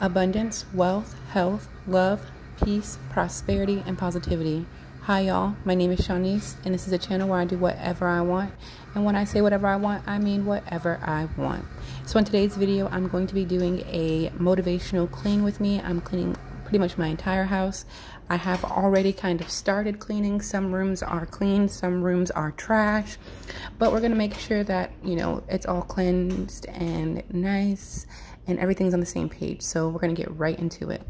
Abundance, wealth, health, love, peace, prosperity, and positivity. Hi y'all, my name is Shanice, and this is a channel where I do whatever I want. And when I say whatever I want, I mean whatever I want. So in today's video, I'm going to be doing a motivational clean with me. I'm cleaning pretty much my entire house. I have already kind of started cleaning. Some rooms are clean, some rooms are trash, but we're gonna make sure that, it's all cleansed and nice and everything's on the same page. So we're gonna get right into it.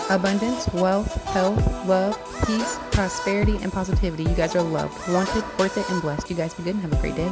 Abundance, wealth, health, love, peace, prosperity, and positivity. You guys are loved, wanted, worth it, and blessed. You guys be good and have a great day.